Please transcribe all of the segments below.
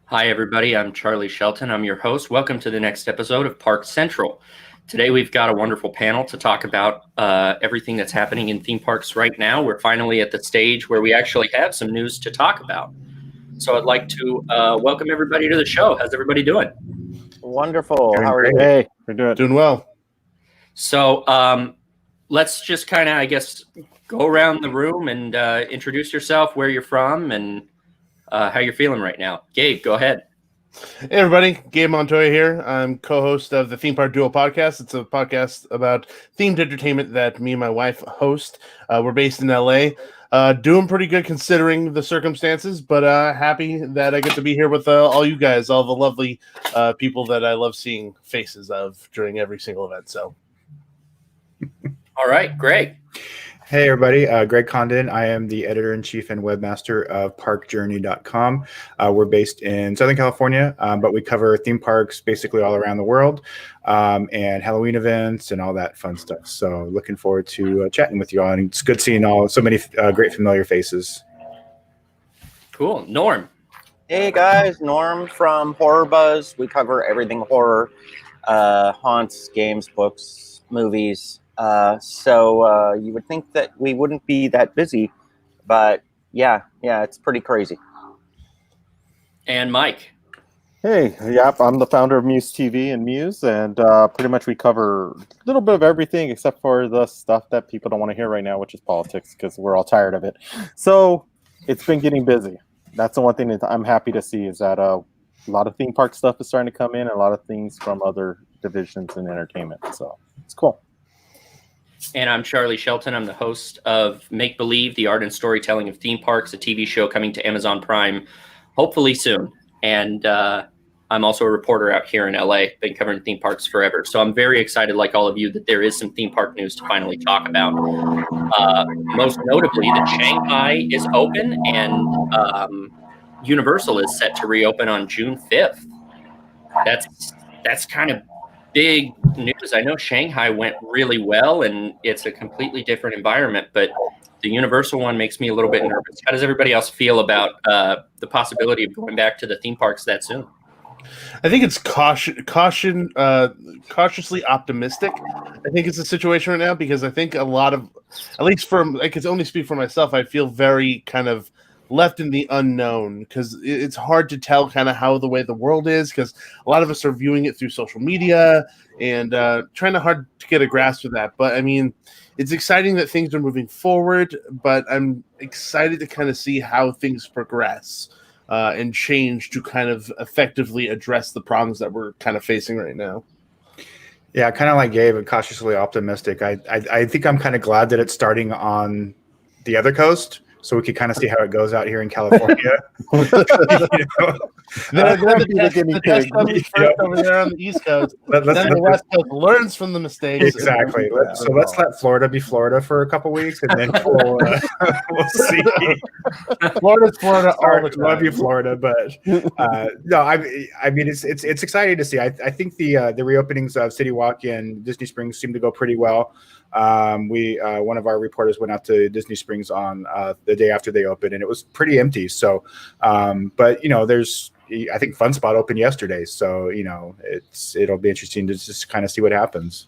Hi, everybody. I'm Charly Shelton. I'm your host. Welcome to the next episode of Park Central. Today, we've got a wonderful panel to talk about everything that's happening in theme parks right now. We're finally at the stage where we actually have some news to talk about. So I'd like to welcome everybody to the show. How's everybody doing? Wonderful. Doing How are great. you? Hey, we're doing well. So let's just kind of, I guess, go around the room and introduce yourself, where you're from, and how you're feeling right now. Gabe, go ahead. Hey, everybody. Gabriel Montoya here. I'm co-host of the Theme Park Duo podcast. It's a podcast about themed entertainment that me and my wife host. We're based in LA. Doing pretty good considering the circumstances, but happy that I get to be here with all you guys, all the lovely people that I love seeing faces of during every single event. So, all right, Gregg. Hey, everybody. Gregg Condon. I am the editor-in-chief and webmaster of parkjourney.com. We're based in Southern California, but we cover theme parks basically all around the world and Halloween events and all that fun stuff. So looking forward to chatting with you all. And it's good seeing so many great familiar faces. Cool. Norm. Hey, guys. Norm from Horrorbuzz. We cover everything horror, haunts, games, books, movies. So you would think that we wouldn't be that busy, but yeah, it's pretty crazy. And Mike. Hey, yep, I'm the founder of MUSE TV and MUSE, and pretty much we cover a little bit of everything except for the stuff that people don't want to hear right now, which is politics, because we're all tired of it. So it's been getting busy. That's the one thing that I'm happy to see, is that a lot of theme park stuff is starting to come in, and a lot of things from other divisions in entertainment. So it's cool. And I'm Charly Shelton. I'm the host of Make Believe, the art and storytelling of theme parks, a TV show coming to Amazon Prime, hopefully soon. And I'm also a reporter out here in LA, been covering theme parks forever. So I'm very excited, like all of you, that there is some theme park news to finally talk about. Most notably, that Shanghai is open and Universal is set to reopen on June 5th. That's kind of big news. I know Shanghai went really well and it's a completely different environment, but the Universal one makes me a little bit nervous. How does everybody else feel about the possibility of going back to the theme parks that soon? I think it's cautiously optimistic. I think it's a situation right now because I think a lot of, at least I can only speak for myself, I feel very kind of left in the unknown because it's hard to tell kind of how the way the world is, because a lot of us are viewing it through social media and trying hard to get a grasp of that. But I mean, it's exciting that things are moving forward, but I'm excited to kind of see how things progress and change to kind of effectively address the problems that we're kind of facing right now. Yeah, kind of like Gabe, and cautiously optimistic. I think I'm kind of glad that it's starting on the other coast, so we could kind of see how it goes out here in California. The test comes first over there on the East Coast. Then the West Coast learns from the mistakes. Exactly. Let's let Florida be Florida for a couple weeks, and then we'll see. Florida's Florida all the time. Love you, Florida, but no. I mean, it's exciting to see. I think the reopenings of City Walk and Disney Springs seem to go pretty well. One of our reporters went out to Disney Springs on the day after they opened, and it was pretty empty. So, but I think Fun Spot opened yesterday, so it'll be interesting to just kind of see what happens.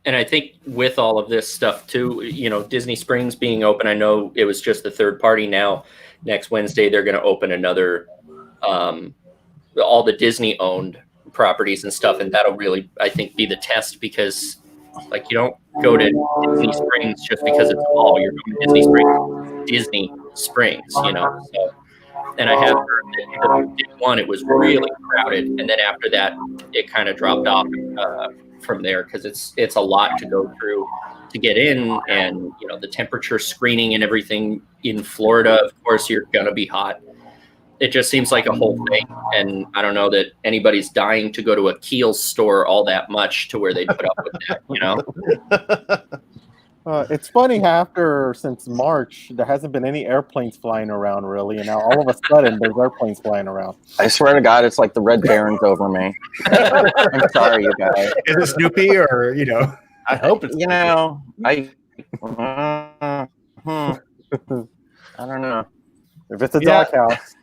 And I think with all of this stuff too, Disney Springs being open, I know it was just the third party. Now, next Wednesday, they're going to open another, all the Disney owned properties and stuff. And that'll really, I think, be the test, because like you don't go to Disney Springs just because it's a mall. You're going to Disney Springs, So, and I have heard that day one it was really crowded, and then after that it kind of dropped off from there, because it's a lot to go through to get in, and the temperature screening and everything in Florida. Of course, you're gonna be hot. It just seems like a whole thing, and I don't know that anybody's dying to go to a Kiehl's store all that much to where they put up with that. It's funny, since March, there hasn't been any airplanes flying around really, and now all of a sudden there's airplanes flying around. I swear to God, it's like the Red Baron's over me. I'm sorry, you guys. Is it Snoopy or I hope it's I don't know. If it's a Yeah. doghouse,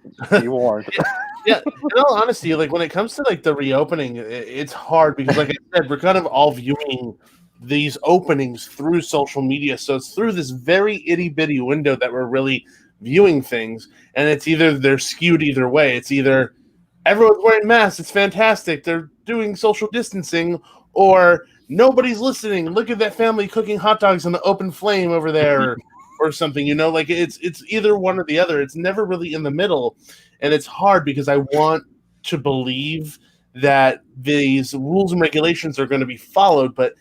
be warned. Yeah, in all honesty, like when it comes to like the reopening, it's hard because, like I said, we're kind of all viewing these openings through social media. So it's through this very itty bitty window that we're really viewing things, and it's either they're skewed either way. It's either everyone's wearing masks, it's fantastic, they're doing social distancing, or nobody's listening. Look at that family cooking hot dogs on the open flame over there, or something. You know, like it's either one or the other. It's never really in the middle. And it's hard because I want to believe that these rules and regulations are going to be followed, but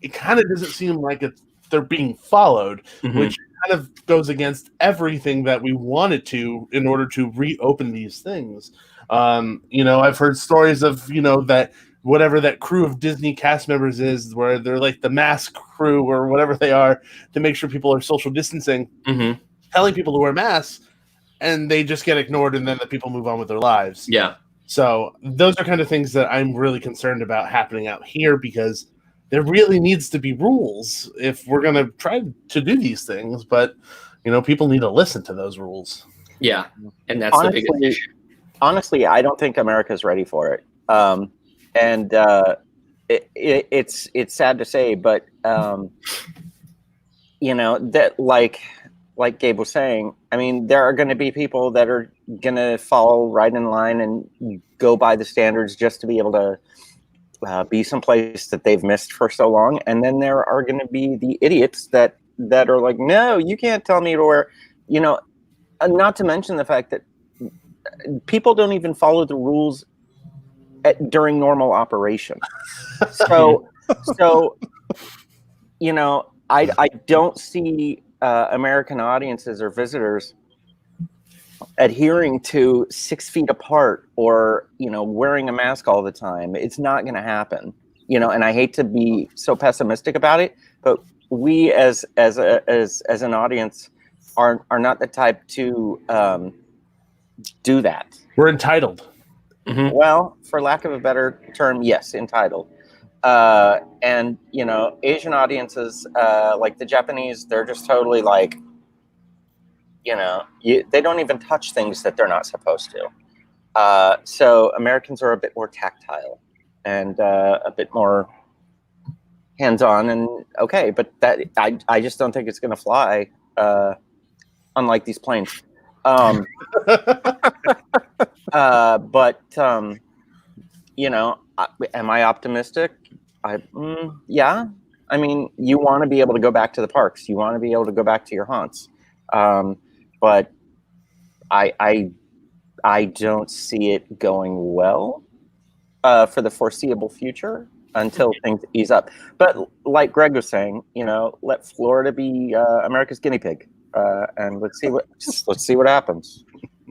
it kind of doesn't seem like they're being followed, which kind of goes against everything that we wanted to in order to reopen these things. You know, I've heard stories of, you know, that whatever that crew of Disney cast members is, where they're like the mask crew or whatever they are to make sure people are social distancing, telling people to wear masks, and they just get ignored, and then the people move on with their lives. Yeah. So those are kind of things that I'm really concerned about happening out here, because there really needs to be rules if we're going to try to do these things. But, you know, people need to listen to those rules. Yeah. And that's the biggest issue. Honestly, I don't think America's ready for it. It's sad to say, but, you know, that like Gabe was saying, I mean, there are going to be people that are going to fall right in line and go by the standards just to be able to be someplace that they've missed for so long. And then there are going to be the idiots that are like, no, you can't tell me to wear, you know, not to mention the fact that people don't even follow the rules during normal operation. So, you know, I don't see American audiences or visitors adhering to 6 feet apart or, you know, wearing a mask all the time. It's not going to happen, you know, and I hate to be so pessimistic about it, but we as an audience are not the type to do that. We're entitled. Well, for lack of a better term, yes, entitled. And, you know, Asian audiences, like the Japanese, they're just totally like, you know, they don't even touch things that they're not supposed to. So Americans are a bit more tactile and a bit more hands-on, and okay, but that I just don't think it's going to fly, unlike these planes. But you know, am I optimistic? Yeah. I mean, you want to be able to go back to the parks. You want to be able to go back to your haunts. But I don't see it going well for the foreseeable future until things ease up. But like Gregg was saying, you know, let Florida be America's guinea pig, and let's see what happens.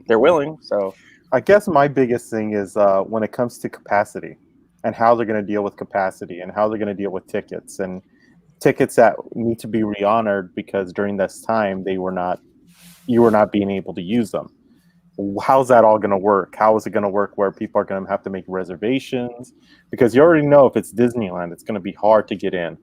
They're willing, so. I guess my biggest thing is when it comes to capacity and how they're going to deal with capacity and how they're going to deal with tickets that need to be re-honored because during this time you were not being able to use them. How's that all going to work? How is it going to work where people are going to have to make reservations? Because you already know if it's Disneyland, it's going to be hard to get in.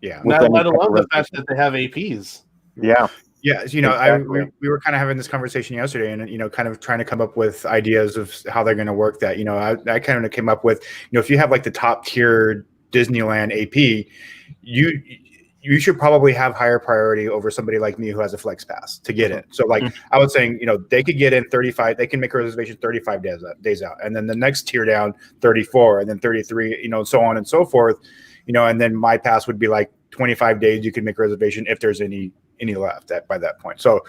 Yeah. Let alone the fact that they have APs. Yeah. Yeah, you know, Exactly. we were kind of having this conversation yesterday, and you know, kind of trying to come up with ideas of how they're going to work that. You know, I kind of came up with, you know, if you have like the top tier Disneyland AP, you should probably have higher priority over somebody like me who has a flex pass to get in. So like I was saying, you know, they could get in 35, they can make a reservation 35 days out, and then the next tier down 34, and then 33, you know, so on and so forth, you know, and then my pass would be like 25 days. You can make a reservation if there's any left by that point. So,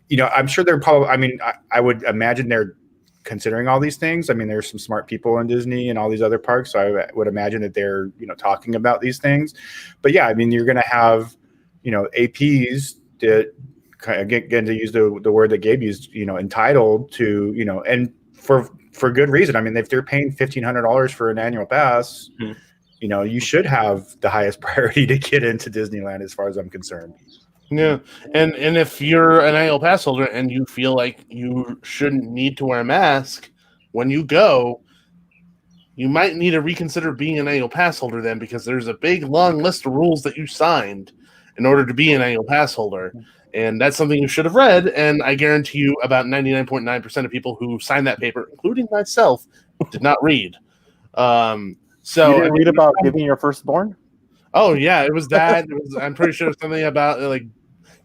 you know, I'm sure they're probably, I mean, I would imagine they're considering all these things. I mean, there's some smart people in Disney and all these other parks. So I would imagine that they're, you know, talking about these things. But yeah, I mean, you're going to have, you know, APs that again, to use the word that Gabe used, you know, entitled to, you know, and for good reason. I mean, if they're paying $1,500 for an annual pass, you know, you should have the highest priority to get into Disneyland as far as I'm concerned. Yeah, and if you're an annual pass holder and you feel like you shouldn't need to wear a mask when you go, you might need to reconsider being an annual pass holder then, because there's a big long list of rules that you signed in order to be an annual pass holder. And that's something you should have read. And I guarantee you about 99.9% of people who signed that paper, including myself, did not read. You didn't read about giving your firstborn? Oh, yeah, it was that. I'm pretty sure it was something about like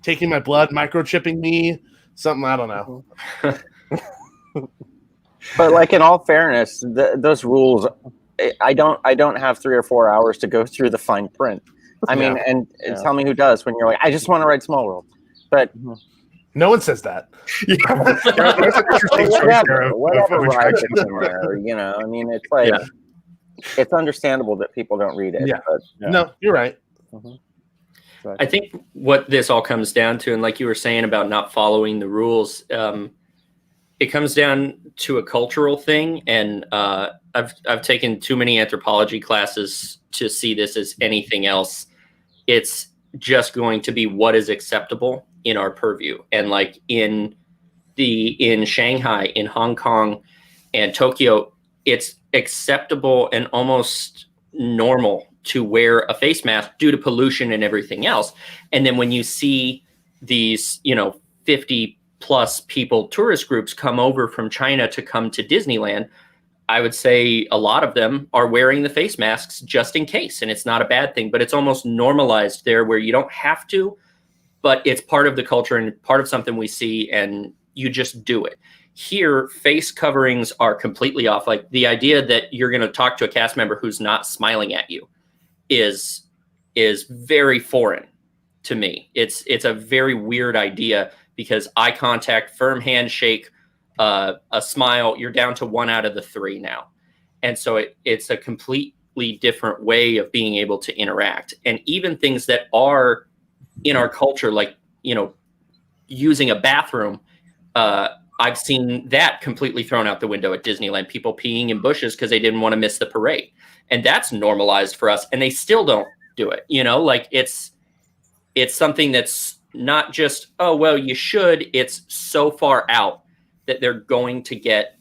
taking my blood, microchipping me, something, I don't know. But like, in all fairness, those rules, I don't have 3 or 4 hours to go through the fine print. I mean, and tell me who does when you're like, I just want to write Small World. But no one says that. Whatever rides it somewhere, you know. I mean, it's like, it's understandable that people don't read it. Yeah. But, No, you're right. I think what this all comes down to, and like you were saying about not following the rules, it comes down to a cultural thing. And I've taken too many anthropology classes to see this as anything else. It's just going to be what is acceptable in our purview. And like in Shanghai, in Hong Kong, and Tokyo, it's acceptable and almost normal to wear a face mask due to pollution and everything else. And then when you see these, 50 plus people, tourist groups come over from China to come to Disneyland, I would say a lot of them are wearing the face masks just in case. And it's not a bad thing, but it's almost normalized there where you don't have to, but it's part of the culture and part of something we see, and you just do it. Here, face coverings are completely off. Like the idea that you're going to talk to a cast member who's not smiling at you is very foreign to me. It's a very weird idea, because eye contact, firm handshake, a smile, you're down to 1 out of the 3 now. And so it's a completely different way of being able to interact. And even things that are in our culture, like, using a bathroom, I've seen that completely thrown out the window at Disneyland, people peeing in bushes because they didn't want to miss the parade. And that's normalized for us, and they still don't do it. Like it's something that's not just, oh, well, you should. It's so far out that they're going to get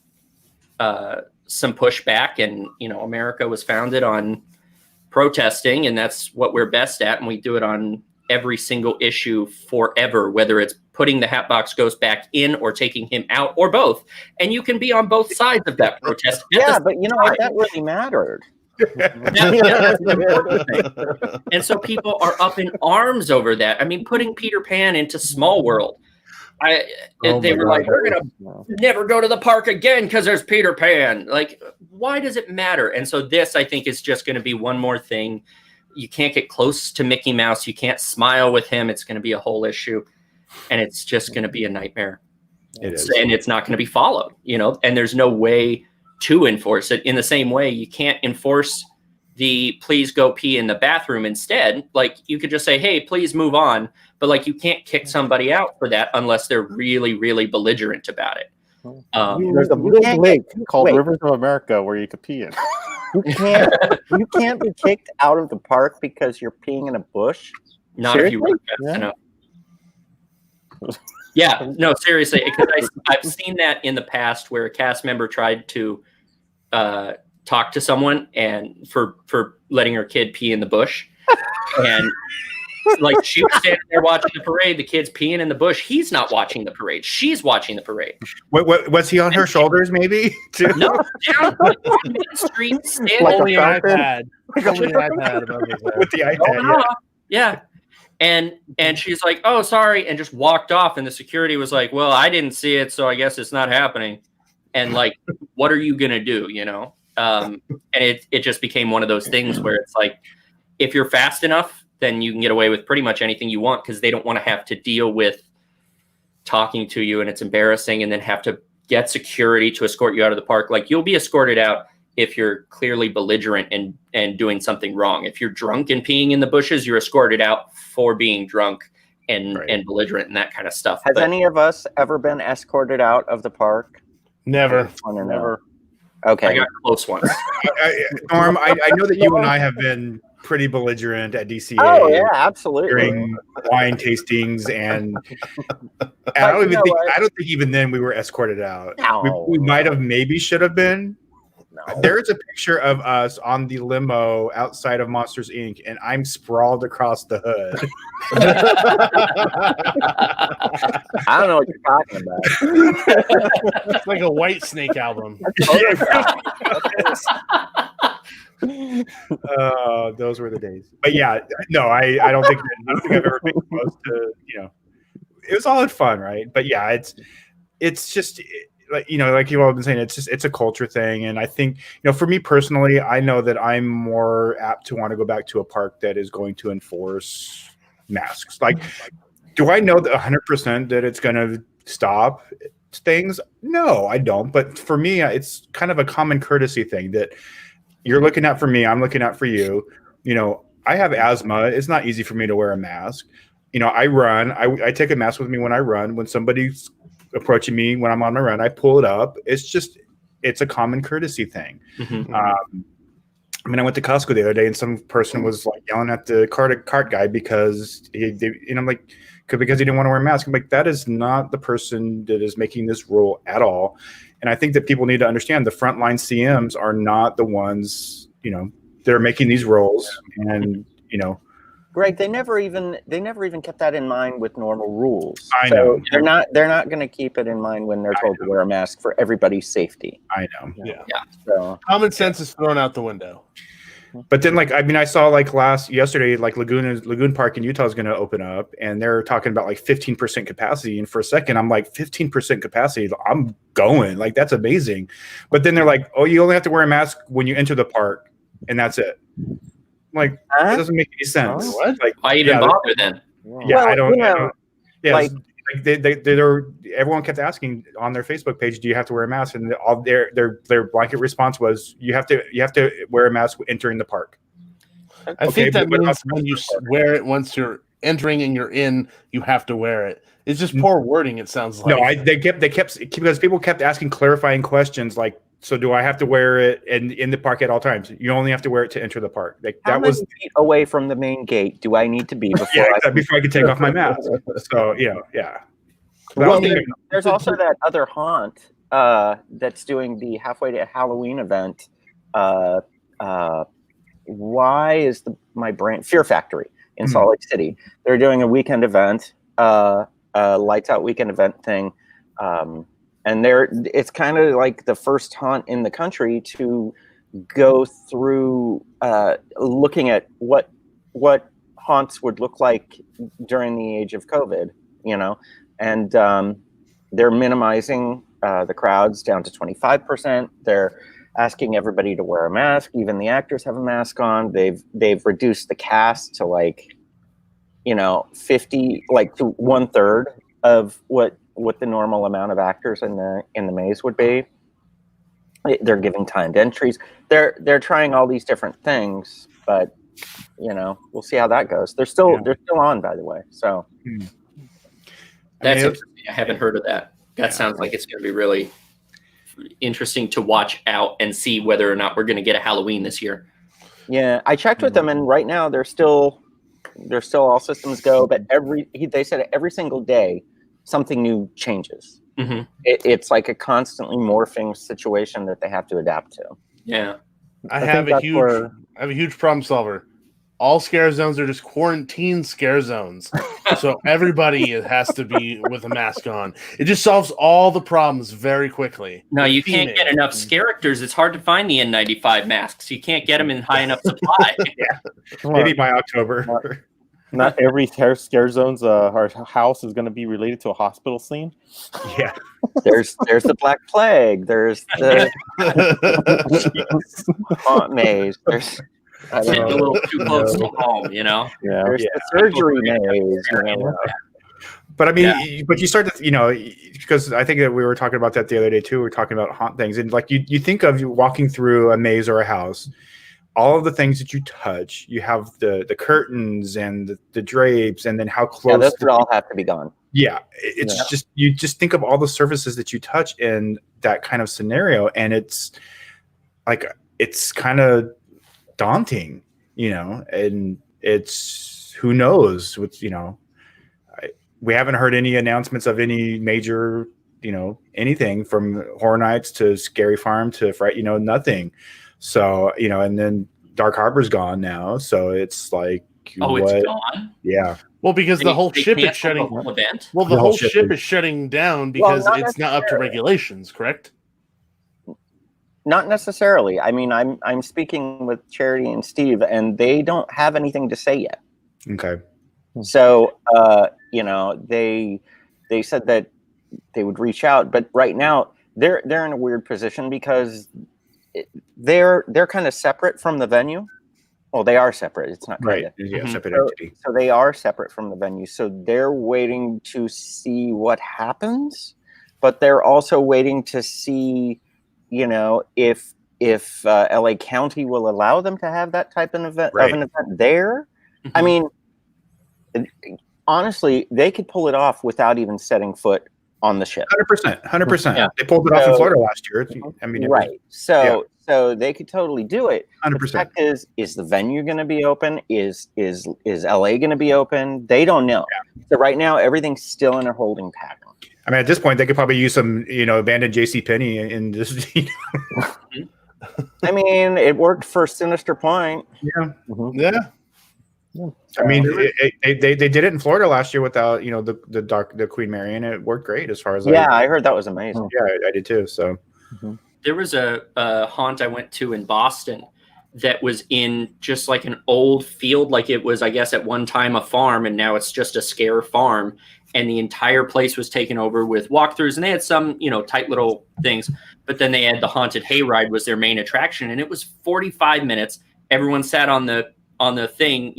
some pushback. And, America was founded on protesting, and that's what we're best at. And we do it on every single issue forever, whether it's putting the Hatbox Ghost back in or taking him out or both. And you can be on both sides of that protest. Yeah, but what? That really mattered. And so people are up in arms over that. I mean, putting Peter Pan into Small World. They were like, we're going to never go to the park again because there's Peter Pan. Like, why does it matter? And so this, I think, is just going to be one more thing. You can't get close to Mickey Mouse. You can't smile with him. It's going to be a whole issue. And it's just going to be a nightmare. It is. And it's not going to be followed, and there's no way to enforce it. In the same way, you can't enforce the please go pee in the bathroom instead. Like, you could just say, hey, please move on. But like, you can't kick somebody out for that unless they're really, really belligerent about it. There's a little lake called Rivers of America where you could pee in. You can't be kicked out of the park because you're peeing in a bush. Not Seriously? If you work fast enough. Yeah, no, seriously, because I've seen that in the past where a cast member tried to talk to someone and for letting her kid pee in the bush, and like, she was standing there watching the parade, the kid's peeing in the bush. He's not watching the parade. She's watching the parade. What was he on her shoulders? Maybe too? No, down on Main Street, standing like an iPad, with the iPad. Yeah. And she's like, oh, sorry, and just walked off. And the security was like, well, I didn't see it, so I guess it's not happening. And like, what are you gonna do? And it just became one of those things where it's like, if you're fast enough, then you can get away with pretty much anything you want, because they don't want to have to deal with talking to you, and it's embarrassing, and then have to get security to escort you out of the park. Like, you'll be escorted out if you're clearly belligerent and doing something wrong. If you're drunk and peeing in the bushes, you're escorted out for being drunk and belligerent and that kind of stuff. Has any of us ever been escorted out of the park? Never. Never. Okay. I got close ones. Norm, I know that you and I have been pretty belligerent at DCA. Oh yeah, absolutely. During wine tastings, and I don't think even then we were escorted out. No. We might have, maybe should have been, There's a picture of us on the limo outside of Monsters Inc., and I'm sprawled across the hood. I don't know what you're talking about. It's like a White Snake album. Those were the days. But yeah, no, I don't think I've ever been close to, it was all in fun, right? But yeah, it's just like like you've all been saying, it's a culture thing. And I think, for me personally, I know that I'm more apt to want to go back to a park that is going to enforce masks. Like, do I know that 100% that it's going to stop things? No, I don't. But for me, it's kind of a common courtesy thing that you're looking out for me, I'm looking out for you. I have asthma. It's not easy for me to wear a mask. I run. I take a mask with me when I run. When somebody's approaching me when I'm on my run, I pull it up. It's a common courtesy thing. Mm-hmm. I went to Costco the other day, and some person was like yelling at the cart guy because I'm like, because he didn't want to wear a mask. I'm like, that is not the person that is making this rule at all. And I think that people need to understand the frontline CMs are not the ones, that are making these rules. And Greg, they never even kept that in mind with normal rules. I know. They're not going to keep it in mind when they're told to wear a mask for everybody's safety. I know. Yeah. So Common sense is thrown out the window. But then, I saw yesterday, Lagoon Park in Utah is going to open up, and they're talking about 15% capacity. And for a second, I'm like, 15% capacity, I'm going. Like, that's amazing. But then they're like, oh, you only have to wear a mask when you enter the park, and that's it. Like, that doesn't make any sense. Oh, what? Like, Why even bother then? Yeah, Well, I don't. Yeah, like- everyone kept asking on their Facebook page, "Do you have to wear a mask?" And all their blanket response was, "You have to wear a mask entering the park." I think that but means what when you wear it once you're entering and you're in, you have to wear it. It's just poor wording. It sounds like. No, they kept because people kept asking clarifying questions like, "So do I have to wear it in the park at all times?" You only have to wear it to enter the park. how many feet away from the main gate do I need to be before before I could take off my mask. So yeah. Well, there's also that other haunt that's doing the halfway to Halloween event. Why is my brain Fear Factory in Salt Lake City? They're doing a weekend event, lights out weekend event thing, and it's kind of like the first haunt in the country to go through looking at what haunts would look like during the age of COVID, and they're minimizing the crowds down to 25%. They're asking everybody to wear a mask. Even the actors have a mask on. They've reduced the cast to 50, to 1/3 of what the normal amount of actors in the maze would be. They're giving timed entries. They're trying all these different things, but we'll see how that goes. They're still on, by the way. So That's interesting. I haven't heard of that. That sounds like it's going to be really interesting to watch out and see whether or not we're going to get a Halloween this year. yeah, I checked with them, and right now they're still all systems go. But they said every single day something new changes. Mm-hmm. It's like a constantly morphing situation that they have to adapt to. Yeah. I have a huge problem solver. All scare zones are just quarantine scare zones. So everybody has to be with a mask on. It just solves all the problems very quickly. No, you can't get enough characters. It's hard to find the N95 masks. You can't get them in high enough supply. Maybe by October. Not every scare zone's house is going to be related to a hospital scene. Yeah. There's the Black Plague. There's the haunt maze. There's Sitting a little too close to home, Yeah. there's the surgery maze. But I mean, but you start to, because I think that we were talking about that the other day too. We were talking about haunt things, and you think of walking through a maze or a house, all of the things that you touch. You have the curtains and the drapes, and then how close. Yeah, those would all have to be gone. Yeah, it's just you just think of all the surfaces that you touch in that kind of scenario, and it's kind of daunting, and it's who knows what's we haven't heard any announcements of any major anything from Horror Nights to Scary Farm to Fright, nothing. So, and then Dark Harbor's gone now. So it's like, it's gone? Yeah. Well, because the whole ship is canceled shutting. the whole event? Well, the whole ship is shutting down because it's not up to regulations, correct? Not necessarily. I mean, I'm speaking with Charity and Steve, and they don't have anything to say yet. Okay. So, they said that they would reach out, but right now they're in a weird position because they're kind of separate from the venue. Well, they are separate. It's not right. Yeah, separate entity. So they are separate from the venue. So they're waiting to see what happens, but they're also waiting to see, if LA County will allow them to have that type of event there. Mm-hmm. I mean, honestly, they could pull it off without even setting foot on the ship. 100%. Yeah. They pulled it off in Florida last year. I mean, right. So they could totally do it. 100%. The fact is the venue going to be open? Is LA going to be open? They don't know. Yeah. So right now, everything's still in a holding pattern. I mean, at this point, they could probably use some, abandoned JCPenney in this. I mean, it worked for Sinister Point. Yeah. Mm-hmm. Yeah. I mean, they did it in Florida last year without, the Queen Mary, and it worked great as far as I heard that was amazing. Yeah, I did too. So there was a haunt I went to in Boston that was in just like an old field, like it was, I guess, at one time a farm, and now it's just a scare farm. And the entire place was taken over with walkthroughs, and they had some, tight little things. But then they had the haunted hayride was their main attraction, and it was 45 minutes. Everyone sat on the thing,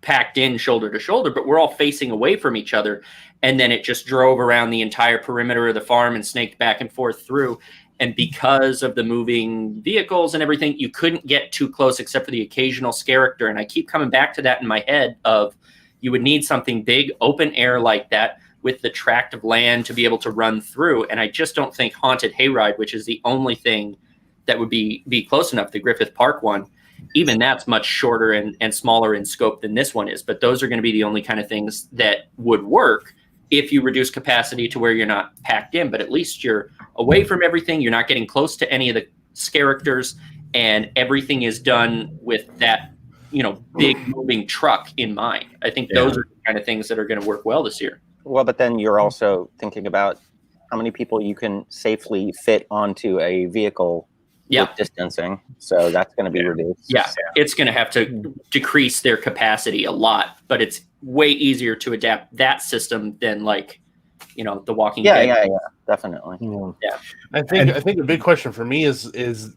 packed in shoulder to shoulder, but we're all facing away from each other. And then it just drove around the entire perimeter of the farm and snaked back and forth through. And because of the moving vehicles and everything, you couldn't get too close except for the occasional character. And I keep coming back to that in my head of you would need something big, open air like that with the tract of land to be able to run through. And I just don't think Haunted Hayride, which is the only thing that would be close enough, the Griffith Park one, even that's much shorter and smaller in scope than this one is. But those are going to be the only kind of things that would work if you reduce capacity to where you're not packed in. But at least you're away from everything. You're not getting close to any of the characters, and everything is done with that, big moving truck in mind. I think those are the kind of things that are going to work well this year. Well, but then you're also thinking about how many people you can safely fit onto a vehicle with distancing. So that's going to be reduced. Yeah, it's going to have to decrease their capacity a lot, but it's way easier to adapt that system than the Walking Dead. Yeah, definitely. Yeah. I think the big question for me is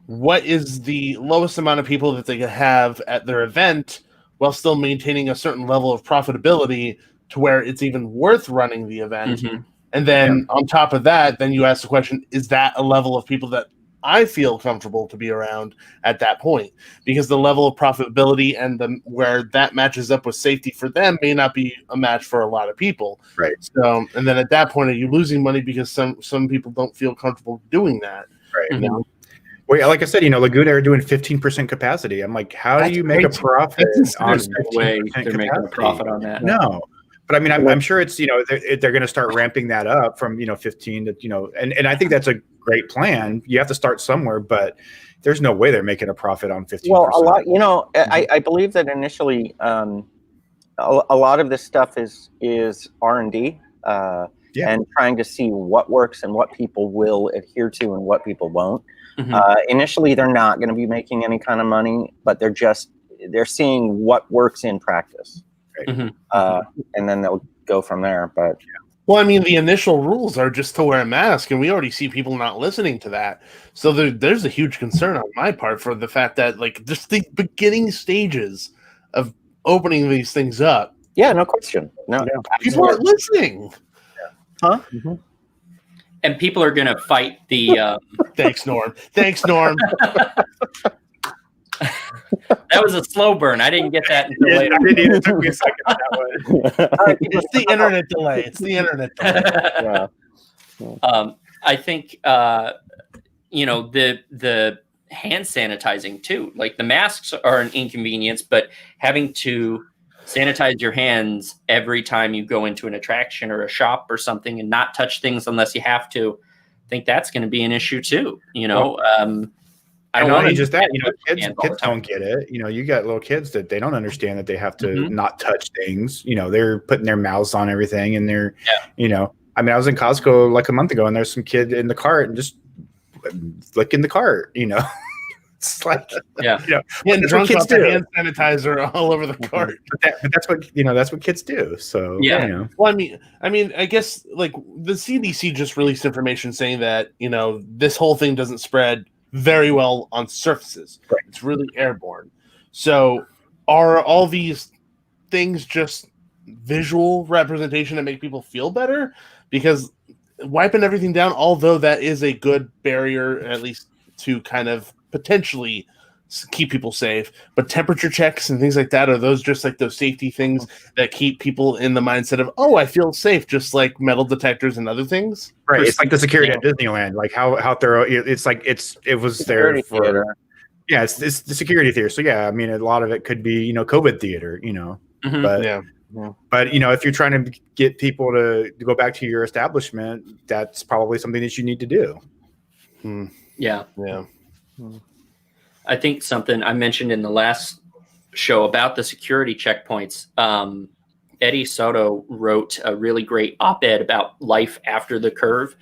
what is the lowest amount of people that they can have at their event while still maintaining a certain level of profitability to where it's even worth running the event. Mm-hmm. And then on top of that, then you ask the question, is that a level of people that I feel comfortable to be around at that point? Because the level of profitability and where that matches up with safety for them may not be a match for a lot of people. Right. So, and then at that point, are you losing money because some people don't feel comfortable doing that? Right. Mm-hmm. You know? Well, like I said, Laguna are doing 15% capacity. I'm like, how do you make a profit on 15% way they're capacity? making a profit on that? No. But I mean, I'm sure it's, they're going to start ramping that up from, 15 to, and I think that's a great plan. You have to start somewhere, but there's no way they're making a profit on 15%. Well, a lot, I believe that initially a lot of this stuff is R&D and trying to see what works and what people will adhere to and what people won't. Mm-hmm. Initially, they're not going to be making any kind of money, but they're seeing what works in practice. Right? Mm-hmm. And then they'll go from there. But well, I mean, the initial rules are just to wear a mask, and we already see people not listening to that. So there's a huge concern on my part for the fact that, just the beginning stages of opening these things up. Yeah, no question. No, people aren't listening. Huh? Mm-hmm. And people are going to fight the. Thanks, Norm. Thanks, Norm. That was a slow burn. I didn't get that until later. I didn't even took me a second on that one. It's the internet delay. It's the internet delay. Yeah. I think the hand sanitizing too. Like the masks are an inconvenience, but having to sanitize your hands every time you go into an attraction or a shop or something, and not touch things unless you have to. I think that's going to be an issue too. I don't not want only to just that, kids time. don't get it. You got little kids that they don't understand that they have to Mhm. not touch things. They're putting their mouths on everything, and they're, I mean, I was in Costco like a month ago, and there's some kid in the cart and just licking the cart. It's like, Yeah. Yeah, that's what drunk kids off the do. hand sanitizer all over the cart. But that's what kids do. So Yeah. Well, I mean, I guess like the CDC just released information saying that this whole thing doesn't spread very well on surfaces. Right. It's really airborne. So, are all these things just visual representation that make people feel better? Because wiping everything down, although that is a good barrier, at least to kind of potentially keep people safe, but temperature checks and things like that, are those just like those safety things that keep people in the mindset of, oh, I feel safe, just like metal detectors and other things? right, it's like the security at Disneyland, like how thorough. It's like it was Security there for theater. yeah, it's the security theater. So yeah, I mean, a lot of it could be COVID theater, Mhm. but Yeah. but if you're trying to get people to go back to your establishment, that's probably something that you need to do. Yeah. Yeah. I think something I mentioned in the last show about the security checkpoints, Eddie Soto wrote a really great op-ed about life after the curve,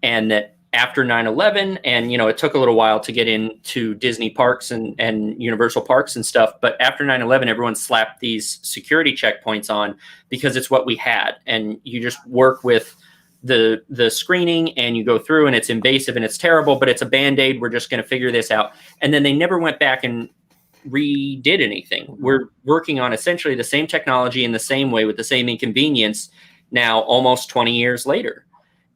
and that after 9/11, and it took a little while to get into Disney parks and Universal parks and stuff, but after 9/11, everyone slapped these security checkpoints on because it's what we had, and you just work with the screening and you go through, and it's invasive and it's terrible, but it's a Band-Aid. We're just going to figure this out. And then they never went back and redid anything. We're working on essentially the same technology in the same way with the same inconvenience now, almost 20 years later.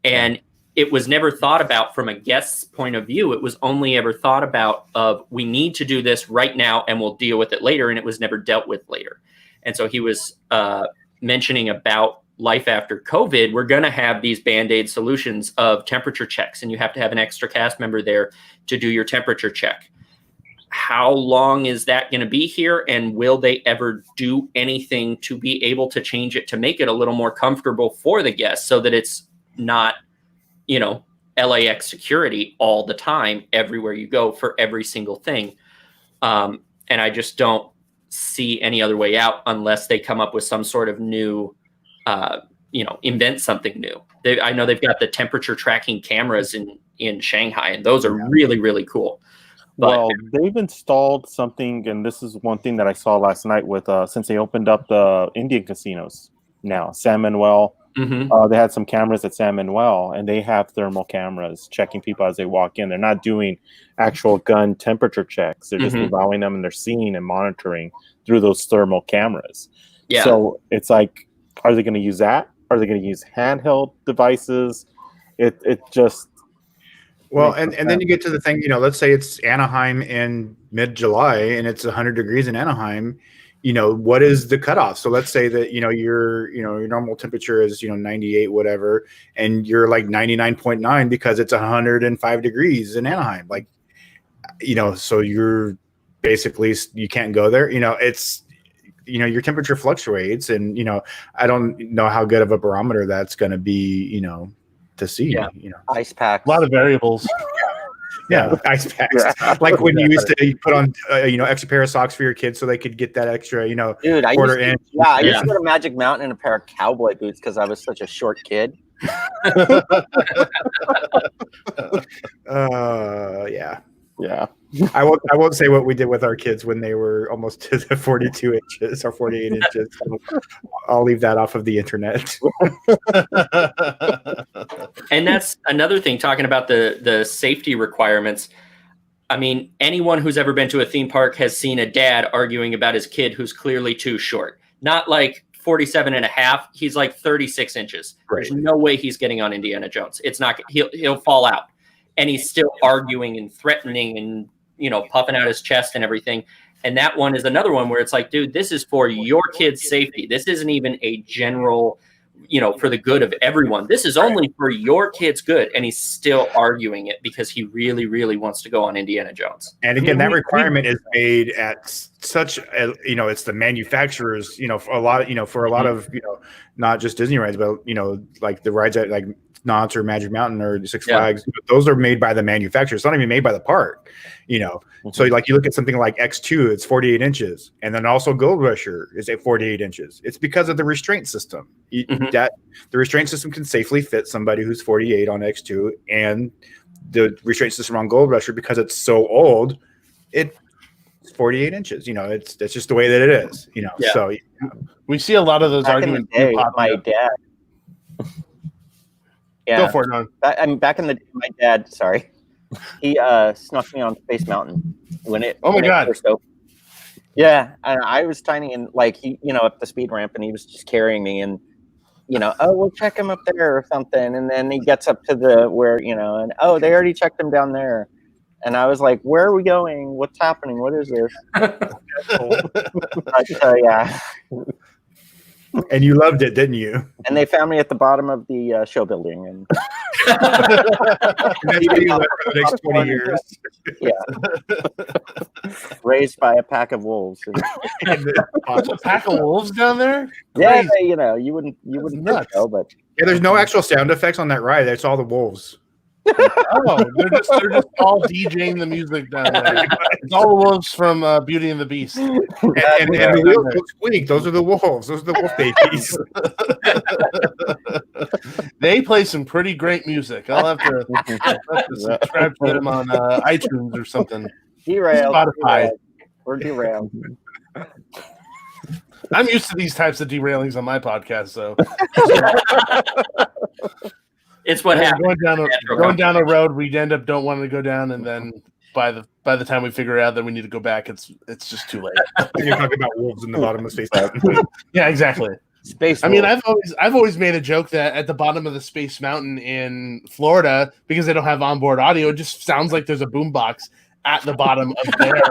And it was never thought about from a guest's point of view. It was only ever thought about of, we need to do this right now and we'll deal with it later. And it was never dealt with later. And so he was mentioning about life after COVID. We're going to have these Band-Aid solutions of temperature checks, and you have to have an extra cast member there to do your temperature check. How long is that going to be here? And will they ever do anything to be able to change it to make it a little more comfortable for the guests, so that it's not, LAX security all the time, everywhere you go for every single thing. And I just don't see any other way out unless they come up with some sort of new, invent something new. I know they've got the temperature tracking cameras in Shanghai, and those are really, really cool. But, well, they've installed something, and this is one thing that I saw last night with since they opened up the Indian casinos now, San Manuel. mm-hmm. They had some cameras at San Manuel, and they have thermal cameras checking people as they walk in. They're not doing actual gun temperature checks. They're just allowing them, and they're seeing and monitoring through those thermal cameras. Yeah. So it's like, are they going to use that? Are they going to use handheld devices? It just... Well, and then you get to the thing, let's say it's Anaheim in mid-July and it's 100 degrees in Anaheim. What is the cutoff? So let's say that, your normal temperature is, 98, whatever, and you're like 99.9 because it's 105 degrees in Anaheim. Like, so you're basically, you can't go there. It's, your temperature fluctuates, and, I don't know how good of a barometer that's going to be, to see. Ice packs. A lot of variables. Yeah, ice packs. Yeah. Like when you used to put on, extra pair of socks for your kids so they could get that extra, Dude, I quarter used inch. to go to Magic Mountain in a pair of cowboy boots because I was such a short kid. Yeah. Yeah. I won't say what we did with our kids when they were almost to the 42 inches or 48 inches. So I'll leave that off of the internet. And that's another thing, talking about the safety requirements. I mean, anyone who's ever been to a theme park has seen a dad arguing about his kid who's clearly too short. Not like 47 and a half. He's like 36 inches. Right. There's no way he's getting on Indiana Jones. It's not, he'll fall out. And he's still arguing and threatening and, puffing out his chest and everything. And that one is another one where it's like, dude, this is for your kid's safety. This isn't even a general, for the good of everyone. This is only for your kid's good. And he's still arguing it because he really, really wants to go on Indiana Jones. And again, that requirement is made at such a, it's the manufacturers, for a lot of, not just Disney rides, but, like the rides at like Knott's or Magic Mountain or Six Flags, those are made by the manufacturer. It's not even made by the park, So like you look at something like X2, it's 48 inches. And then also Gold Rusher is at 48 inches. It's because of the restraint system. That the restraint system can safely fit somebody who's 48 on X2, and the restraint system on Gold Rusher, because it's so old, it's 48 inches. That's just the way that it is. So we see a lot of those arguments. My dad. Go for it, Norm. Back in the day, my dad, he snuck me on Space Mountain when it. Oh my God! First opened. Yeah, and I was tiny and like he, up the speed ramp, and he was just carrying me, and we'll check him up there or something, and then he gets up to the where and they already checked him down there, and I was like, where are we going? What's happening? What is this? Yeah. And you loved it, didn't you? And they found me at the bottom of the show building, and that's where you left for the next 20 years. Yeah, raised by a pack of wolves. A pack of wolves down there? Yeah, you wouldn't think so, but there's no actual sound effects on that ride. That's all the wolves. Oh, they're just all DJing the music down there. It's all the wolves from Beauty and the Beast. And the wheels don't squeak. Those are the wolves. Those are the wolf babies. They play some pretty great music. I'll have to subscribe to them on iTunes or something. Derailed. Spotify. We're derailed. I'm used to these types of derailings on my podcast, so. It's what happens. Going down a road we end up don't want to go down, and then by the time we figure out that we need to go back, it's just too late. You're talking about wolves in the bottom of Space Mountain. Yeah, exactly. Space. I mean, I've always made a joke that at the bottom of the Space Mountain in Florida, because they don't have onboard audio, it just sounds like there's a boombox at the bottom of their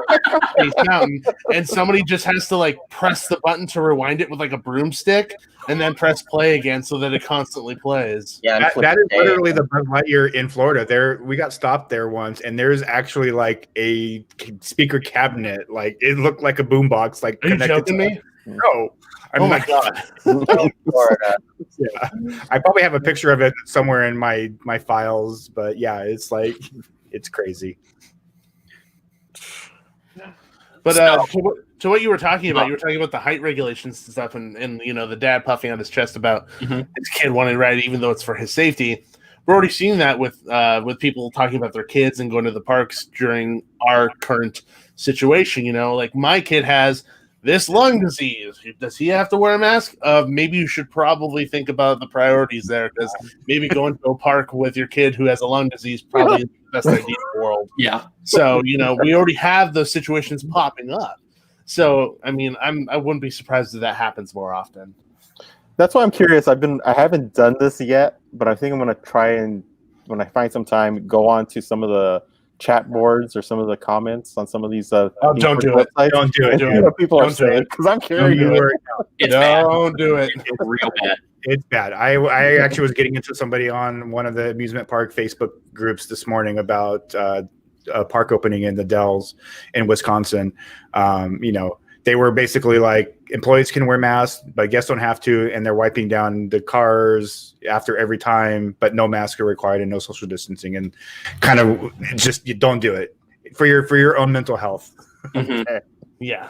Space Mountain, and somebody just has to like press the button to rewind it with like a broomstick, and then press play again so that it constantly plays. Yeah, that is literally the Buzz Lightyear in Florida. We got stopped there once, and there's actually like a speaker cabinet, like it looked like a boombox. Like, are you joking me? No. Oh my God! Florida. Yeah, I probably have a picture of it somewhere in my files, but yeah, it's like it's crazy. But to what you were talking about, the height regulations and stuff, and the dad puffing on his chest about his kid wanting to ride, even though it's for his safety. We're already seeing that with people talking about their kids and going to the parks during our current situation. Like my kid has this lung disease. Does he have to wear a mask? Maybe you should probably think about the priorities there, because maybe going to a park with your kid who has a lung disease probably isn't the best idea in the world. Yeah. So, we already have those situations popping up. So, I mean, I wouldn't be surprised if that happens more often. That's why I'm curious. I haven't done this yet, but I think I'm going to try and, when I find some time, go on to some of the chat boards or some of the comments on some of these don't do it. Don't do it. People are saying, because I'm curious. Don't do it. It's real bad. It's bad. I actually was getting into somebody on one of the amusement park Facebook groups this morning about a park opening in the Dells in Wisconsin. They were basically like, employees can wear masks, but guests don't have to, and they're wiping down the cars after every time, but no masks are required and no social distancing, and kind of just, you don't do it for your own mental health. Mm-hmm. Yeah.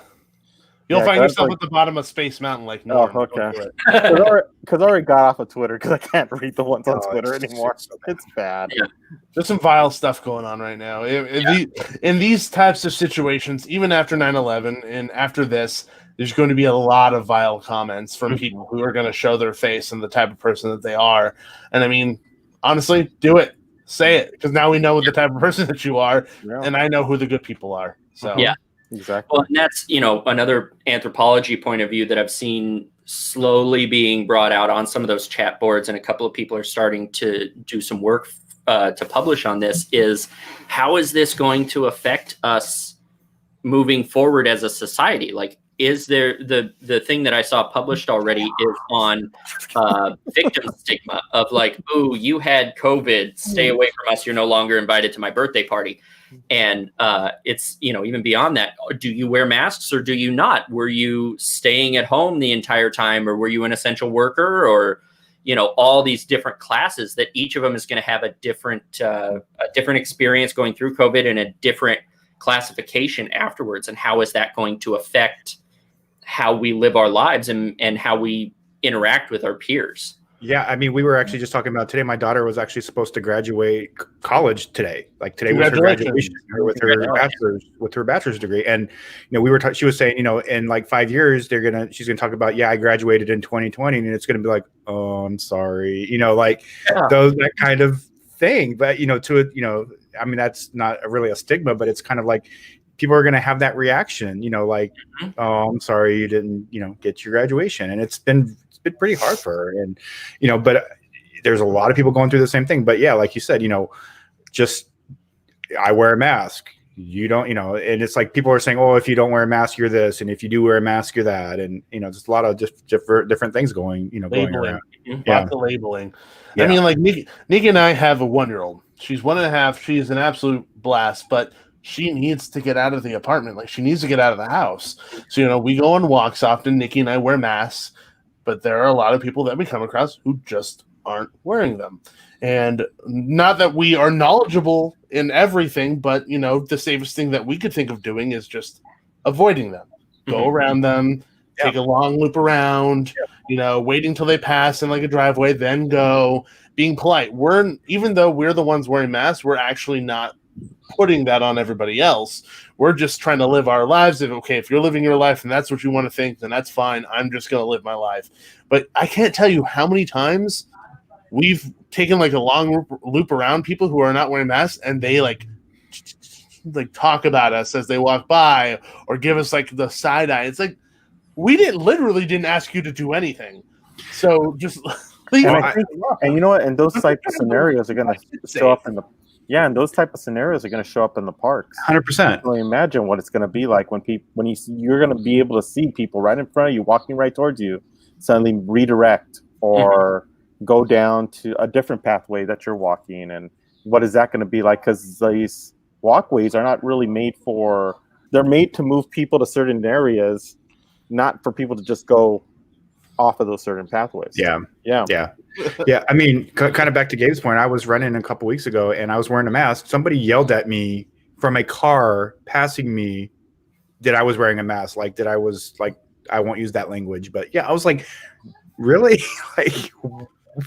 You'll find yourself at the bottom of Space Mountain, like, no, okay. Because I already got off of Twitter because I can't read the ones on Twitter anymore. It's bad. Yeah. There's some vile stuff going on right now. In these types of situations, even after 9/11 and after this, there's going to be a lot of vile comments from people who are going to show their face and the type of person that they are. And I mean, honestly, do it. Say it, because now we know the type of person that you are, and I know who the good people are. So yeah. Exactly. Well, and that's, another anthropology point of view that I've seen slowly being brought out on some of those chat boards, and a couple of people are starting to do some work to publish on this, is how is this going to affect us moving forward as a society? Like, is there the thing that I saw published already is on victim stigma of like, oh, you had COVID, stay away from us. You're no longer invited to my birthday party. And it's, even beyond that, do you wear masks or do you not? Were you staying at home the entire time, or were you an essential worker, or, all these different classes that each of them is going to have a different experience going through COVID and a different classification afterwards. And how is that going to affect how we live our lives and how we interact with our peers? Yeah, I mean, we were actually just talking about today. My daughter was actually supposed to graduate college today. Like today was her graduation with her bachelor's degree. And she was saying, in like 5 years she's gonna talk about, I graduated in 2020, and it's gonna be like, oh, I'm sorry, that kind of thing. But I mean, that's not really a stigma, but it's kind of like people are gonna have that reaction, like, oh, I'm sorry you didn't, get your graduation, and it's been pretty hard for her. And but there's a lot of people going through the same thing. But yeah, like you said, just I wear a mask, you don't, and it's like people are saying, oh, if you don't wear a mask you're this, and if you do wear a mask you're that, and just a lot of just different things going going around. Lots of labeling. I mean, like Nikki and I have a 1-year-old. She's 1.5. She's an absolute blast, but she needs to get out of the apartment. Like, she needs to get out of the house. So we go on walks often. Nikki and I wear masks. But there are a lot of people that we come across who just aren't wearing them. And not that we are knowledgeable in everything, but, the safest thing that we could think of doing is just avoiding them. Go around them, take a long loop around, waiting till they pass in like a driveway, then go, being polite. Even though we're the ones wearing masks, we're actually not putting that on everybody else. We're just trying to live our lives. If you're living your life and that's what you want to think, then that's fine. I'm just going to live my life. But I can't tell you how many times we've taken like a long loop around people who are not wearing masks, and they like talk about us as they walk by or give us like the side eye. It's like, we literally didn't ask you to do anything. So just leave it. And you know what? And those type of scenarios are going to show up in the and those type of scenarios are going to show up in the parks. 100%. Really imagine what it's going to be like when you're going to be able to see people right in front of you, walking right towards you, suddenly redirect or go down to a different pathway that you're walking. And what is that going to be like? Because these walkways are not really they're made to move people to certain areas, not for people to just go off of those certain pathways. Yeah. I mean, kind of back to Gabe's point, I was running a couple weeks ago and I was wearing a mask. Somebody yelled at me from a car passing me that I was wearing a mask. Like, that I was like, I won't use that language, but yeah, I was like, really? Like,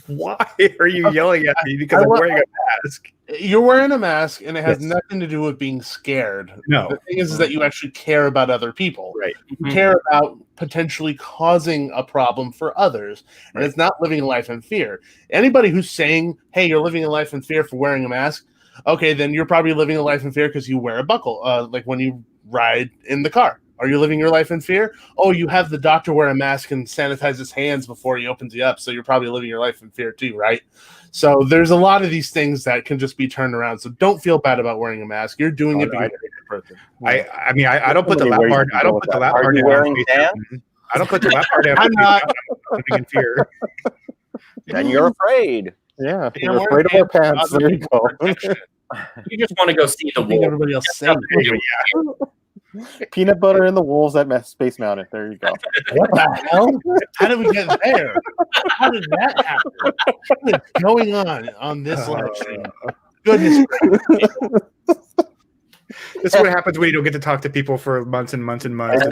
why are you yelling at me because I'm wearing a mask? You're wearing a mask, and it has nothing to do with being scared. No. The thing is that you actually care about other people. Right. You care about potentially causing a problem for others, and it's not living a life in fear. Anybody who's saying, hey, you're living a life in fear for wearing a mask, okay, then you're probably living a life in fear because you wear a buckle, like when you ride in the car. Are you living your life in fear? Oh, you have the doctor wear a mask and sanitize his hands before he opens you up, so you're probably living your life in fear too, right? So there's a lot of these things that can just be turned around. So don't feel bad about wearing a mask. You're doing it because you're a person. I mean, I don't put the lap part. I don't put the lap part in. I don't put the lap part in. I'm not living in fear. Then you're afraid. Yeah, you're afraid of our pants. There you go. You just want to go see the wolf. Everybody else saying, peanut butter and the wolves at Space Mountain. There you go. What the hell? How did we get there? How did that happen? What is going on this live stream? Goodness. This is what happens when you don't get to talk to people for months and months and months.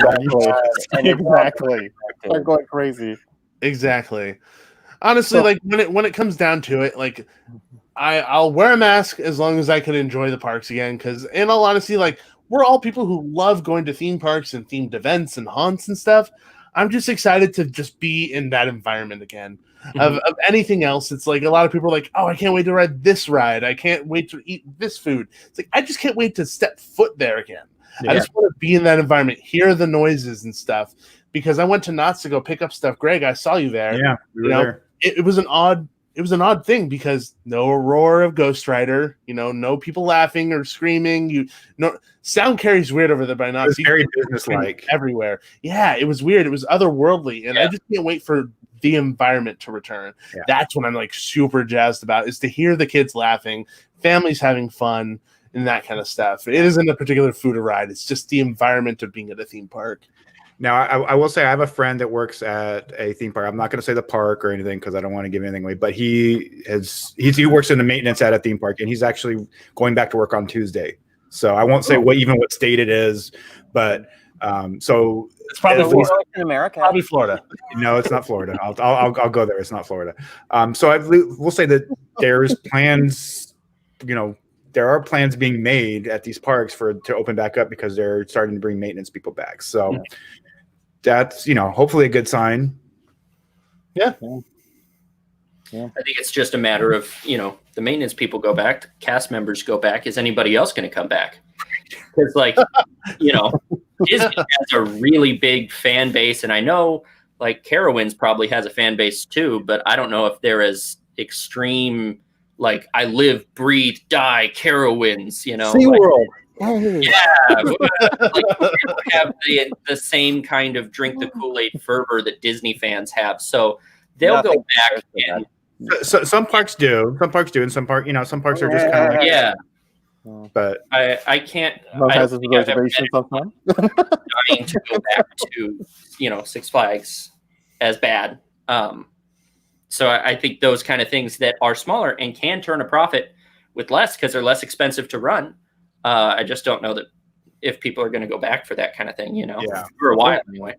Exactly. They're going crazy. Exactly. Honestly, like when it comes down to it, like I'll wear a mask as long as I can enjoy the parks again. Because in all honesty, like, we're all people who love going to theme parks and themed events and haunts and stuff. I'm just excited to just be in that environment again. Of anything else, it's like a lot of people are like, oh, I can't wait to ride this ride. I can't wait to eat this food. It's like, I just can't wait to step foot there again. I just want to be in that environment, hear the noises and stuff. Because I went to Knott's to go pick up stuff. Greg, I saw you there. Yeah, we were there. It was an odd it was an odd thing because no roar of Ghost Rider, no people laughing or screaming. Sound carries weird over there by not. It's very businesslike everywhere. Yeah, it was weird. It was otherworldly, and I just can't wait for the environment to return. Yeah. That's what I'm like super jazzed about, is to hear the kids laughing, families having fun, and that kind of stuff. It isn't a particular food or ride. It's just the environment of being at a theme park. Now, I will say I have a friend that works at a theme park. I'm not going to say the park or anything because I don't want to give anything away. But he works in the maintenance at a theme park, and he's actually going back to work on Tuesday. So I won't say what state it is, but so it's probably Florida. In America. Probably Florida. No, it's not Florida. I'll go there. It's not Florida. So we'll say that there's plans. There are plans being made at these parks to open back up because they're starting to bring maintenance people back. So. That's hopefully a good sign. Yeah. I think it's just a matter of the maintenance people go back, the cast members go back. Is anybody else going to come back? Because Disney has a really big fan base, and I know Carowinds probably has a fan base too, but I don't know if they're as extreme. I live, breathe, die Carowinds. SeaWorld. Yeah, we have the same kind of drink the Kool-Aid fervor that Disney fans have, so they'll go back. And so some parks do, and some parks are just kind of yeah. But I can't. Dying to go back to Six Flags as bad. So I think those kind of things that are smaller and can turn a profit with less because they're less expensive to run. I just don't know that if people are going to go back for that kind of thing, for a while anyway.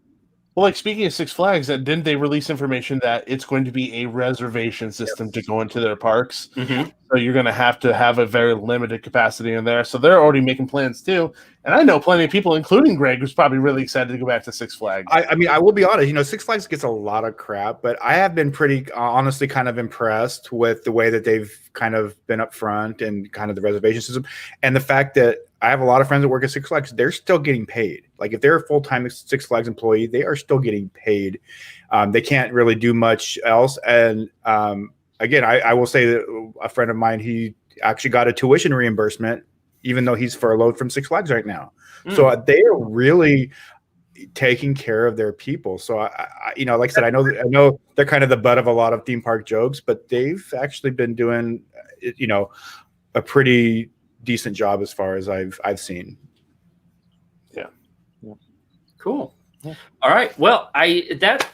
Well, speaking of Six Flags, didn't they release information that it's going to be a reservation system to go into their parks? Mm-hmm. So you're going to have a very limited capacity in there. So they're already making plans too. And I know plenty of people, including Gregg, who's probably really excited to go back to Six Flags. I mean, I will be honest, Six Flags gets a lot of crap, but I have been pretty honestly kind of impressed with the way that they've kind of been up front and kind of the reservation system. And the fact that I have a lot of friends that work at Six Flags, they're still getting paid. If they're a full-time Six Flags employee, they are still getting paid. They can't really do much else. And again, I will say that a friend of mine, he actually got a tuition reimbursement, even though he's furloughed from Six Flags right now. So they are really taking care of their people. So like I said, I know they're kind of the butt of a lot of theme park jokes, but they've actually been doing, a pretty decent job as far as I've seen. Yeah. Cool. Yeah. All right. Well, that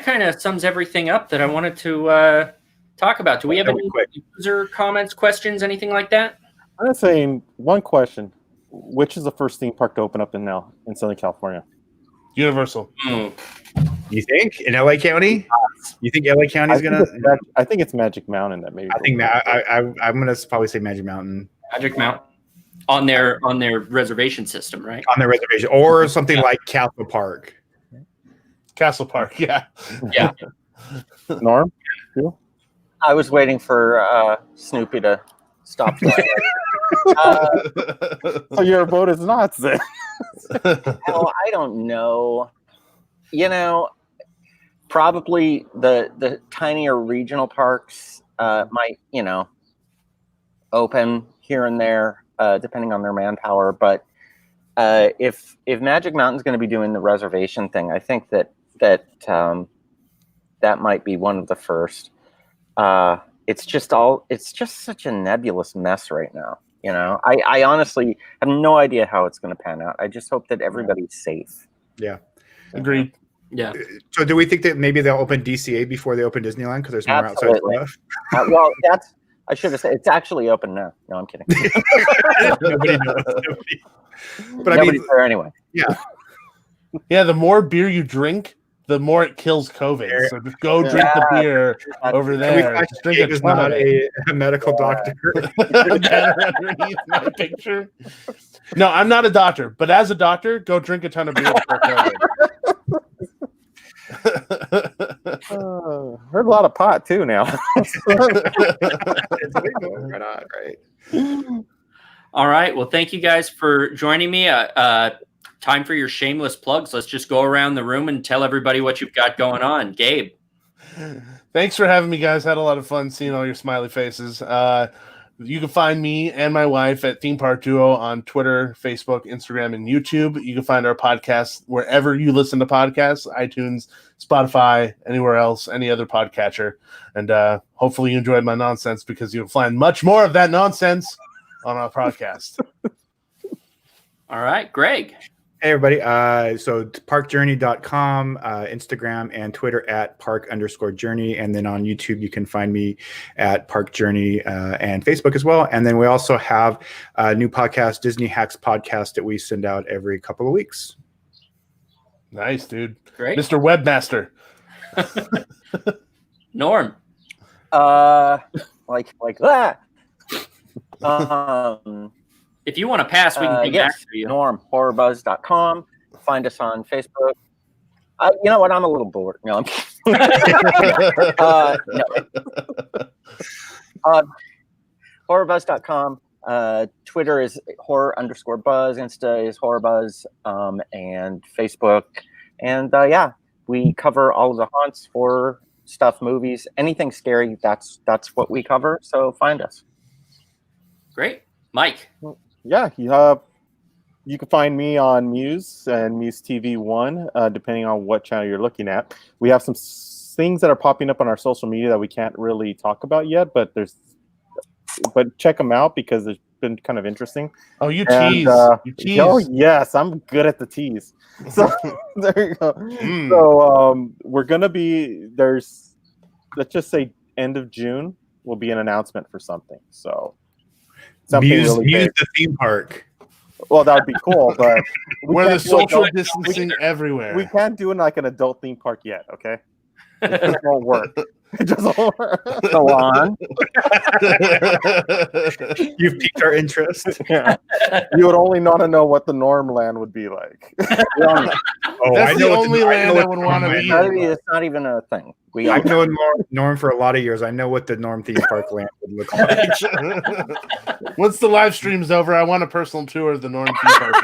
kind of sums everything up that I wanted to talk about. Do we have any user comments, questions, anything like that? I'm saying one question: which is the first theme park to open up in Southern California? Universal. You think in LA County? You think LA County is gonna? I think it's Magic Mountain that maybe. I think I'm gonna probably say Magic Mountain. Magic Mountain on their reservation system, right? On their reservation, or something like Castle Park. Castle Park, yeah. Yeah. Norm? I was waiting for Snoopy to stop. So your vote is not then. Oh, I don't know. Probably the tinier regional parks might, open here and there, depending on their manpower. But if Magic Mountain's going to be doing the reservation thing, I think that might be one of the first. It's just such a nebulous mess right now. I honestly have no idea how it's going to pan out. I just hope that everybody's safe. Yeah. Agreed. Yeah. So do we think that maybe they'll open DCA before they open Disneyland because there's more outside stuff? Well, I should have said it's actually open now. No, I'm kidding. Nobody knows. But Nobody's there anyway. Yeah. Yeah, the more beer you drink, the more it kills COVID. So just go drink the beer over there. Just drink Gabe is not a medical doctor. Underneath my picture. No, I'm not a doctor, but as a doctor, go drink a ton of beer before COVID. Heard a lot of pot too now. Right. All right. Well, thank you guys for joining me. Time for your shameless plugs. Let's just go around the room and tell everybody what you've got going on. Gabe. Thanks for having me, guys. Had a lot of fun seeing all your smiley faces. You can find me and my wife at Theme Park Duo on Twitter, Facebook, Instagram, and YouTube. You can find our podcast wherever you listen to podcasts, iTunes, Spotify, anywhere else, any other podcatcher. And hopefully you enjoyed my nonsense, because you'll find much more of that nonsense on our podcast. All right, Gregg. Hey, everybody. So parkjourney.com, Instagram and Twitter at park_journey. And then on YouTube, you can find me at Park Journey and Facebook as well. And then we also have a new podcast, Disney Hacks Podcast, that we send out every couple of weeks. Nice, dude. Great. Mr. Webmaster. Norm. Like that. If you want to pass, we can come back to you. Norm, horrorbuzz.com. Find us on Facebook. You know what? I'm a little bored. No, I'm horrorbuzz.com. Twitter is horror_buzz. Insta is horrorbuzz. And Facebook. And yeah, we cover all of the haunts, horror stuff, movies, anything scary. That's what we cover. So find us. Great. Mike. Yeah, you can find me on MUSE and MUSE TV 1, depending on what channel you're looking at. We have some things that are popping up on our social media that we can't really talk about yet, but check them out, because it's been kind of interesting. Oh, you tease. You tease. Oh, yes, I'm good at the tease. So there you go. So we're gonna be let's just say end of June will be an announcement for something. So. Muse Really the theme park. Well, that would be cool, but where the social distancing everywhere. We can't do it like an adult theme park yet, okay? It just won't work. It just won't work. Go on. You've piqued our interest. Yeah. You would only want to know what the Norm land would be like. That's the only land I would want to be in. It's not even a thing. I've known Norm for a lot of years. I know what the Norm theme park land would look like. Once the live stream's over, I want a personal tour of the Norm theme park.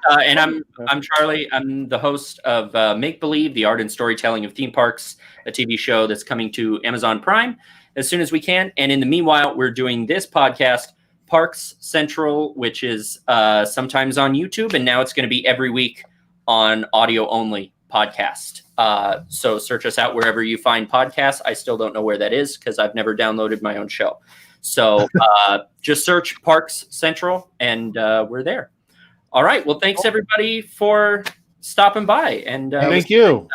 And I'm Charlie. I'm the host of Make Believe, the art and storytelling of theme parks, a TV show that's coming to Amazon Prime as soon as we can. And in the meanwhile, we're doing this podcast, Parks Central, which is sometimes on YouTube, and now it's going to be every week on audio only podcast. So search us out wherever you find podcasts. I still don't know where that is, because I've never downloaded my own show. So just search Parks Central, and we're there. All right. Well, thanks everybody for stopping by. And thank you.